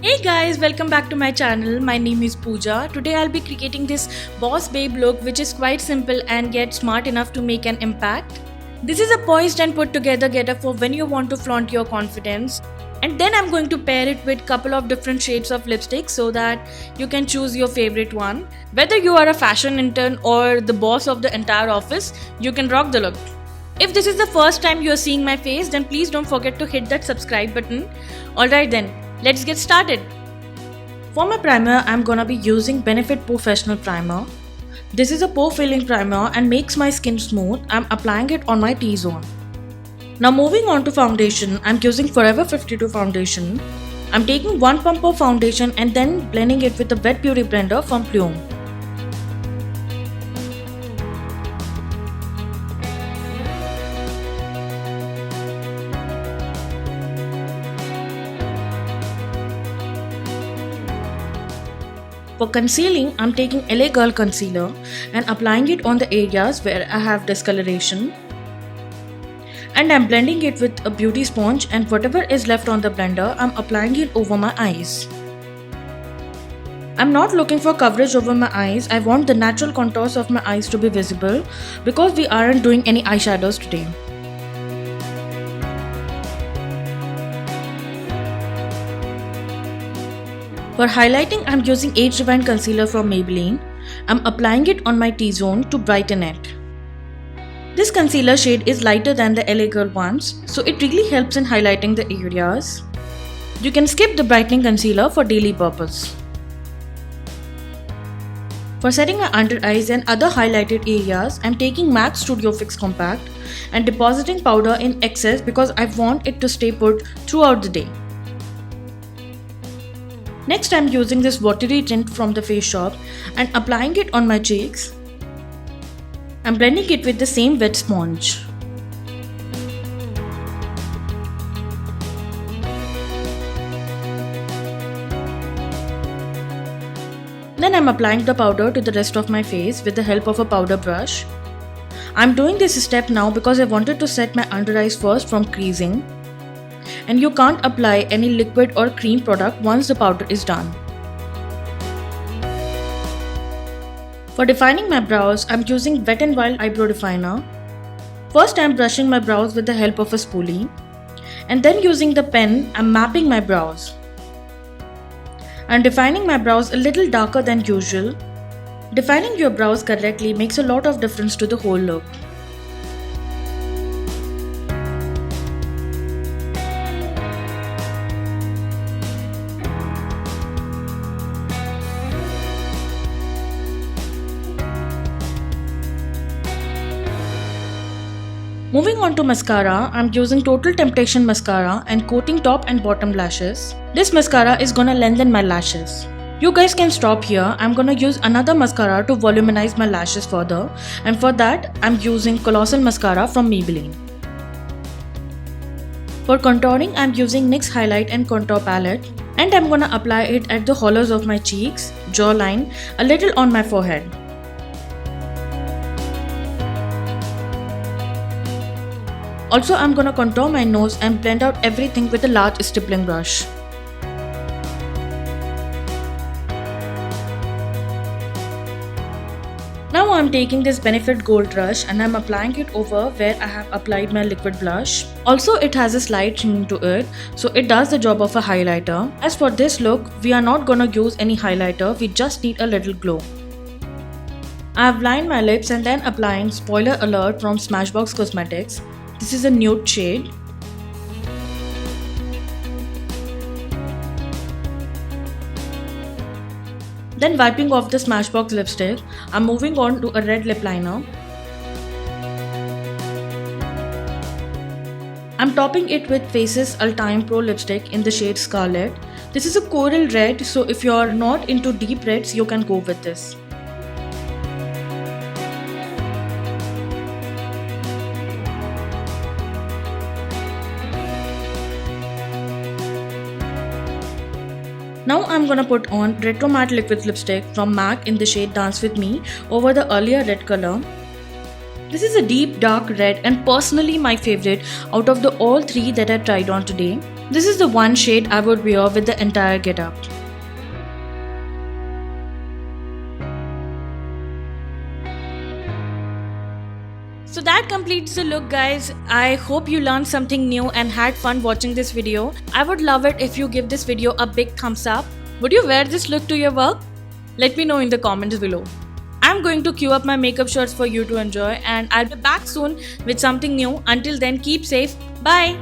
Hey guys, welcome back to my channel. My name is Pooja. Today I'll be creating this boss babe look which is quite simple and yet smart enough to make an impact. This is a poised and put together getup for when you want to flaunt your confidence. And then I'm going to pair it with couple of different shades of lipstick so that you can choose your favorite one. Whether you are a fashion intern or the boss of the entire office, you can rock the look. If this is the first time you are seeing my face, then please don't forget to hit that subscribe button. Alright then, let's get started. For my primer, I'm gonna be using Benefit Professional Primer. This is a pore filling primer and makes my skin smooth. I'm applying it on my T-zone. Now moving on to foundation, I'm using Forever 52 foundation. I'm taking one pump of foundation and then blending it with a wet beauty blender from Plume. For concealing, I'm taking LA Girl Concealer and applying it on the areas where I have discoloration. And I'm blending it with a beauty sponge, and whatever is left on the blender, I'm applying it over my eyes. I'm not looking for coverage over my eyes. I want the natural contours of my eyes to be visible because we aren't doing any eyeshadows today. For highlighting, I'm using Age Divine Concealer from Maybelline. I'm applying it on my T-zone to brighten it. This concealer shade is lighter than the LA Girl ones, so it really helps in highlighting the areas. You can skip the brightening concealer for daily purpose. For setting my under eyes and other highlighted areas, I'm taking MAC Studio Fix Compact and depositing powder in excess because I want it to stay put throughout the day. Next, I'm using this watery tint from the Face Shop and applying it on my cheeks. I'm blending it with the same wet sponge. Then I'm applying the powder to the rest of my face with the help of a powder brush. I'm doing this step now because I wanted to set my under eyes first from creasing. And you can't apply any liquid or cream product once the powder is done. For defining my brows, I'm using Wet n Wild Eyebrow Definer. First, I'm brushing my brows with the help of a spoolie. And then using the pen, I'm mapping my brows. I'm defining my brows a little darker than usual. Defining your brows correctly makes a lot of difference to the whole look. Moving on to mascara, I'm using Total Temptation Mascara and coating top and bottom lashes. This mascara is gonna lengthen my lashes. You guys can stop here. I'm gonna use another mascara to voluminize my lashes further, and for that, I'm using Colossal Mascara from Maybelline. For contouring, I'm using NYX Highlight and Contour Palette, and I'm gonna apply it at the hollows of my cheeks, jawline, a little on my forehead. Also, I'm gonna contour my nose and blend out everything with a large stippling brush. Now I'm taking this Benefit Gold Rush and I'm applying it over where I have applied my liquid blush. Also, it has a slight sheen to it, so it does the job of a highlighter. As for this look, we are not gonna use any highlighter, we just need a little glow. I have lined my lips and then applying Spoiler Alert from Smashbox Cosmetics. This is a nude shade. Then wiping off the Smashbox lipstick, I'm moving on to a red lip liner. I'm topping it with Faces Ultime Pro lipstick in the shade Scarlet. This is a coral red, so if you're not into deep reds, you can go with this. Now I'm gonna put on Retro Matte Liquid Lipstick from MAC in the shade Dance With Me over the earlier red color. This is a deep dark red and personally my favorite out of the all three that I tried on today. This is the one shade I would wear with the entire getup. So that completes the look, guys. I hope you learned something new and had fun watching this video. I would love it if you give this video a big thumbs up. Would you wear this look to your work? Let me know in the comments below. I'm going to queue up my makeup shots for you to enjoy, and I'll be back soon with something new. Until then, keep safe. Bye.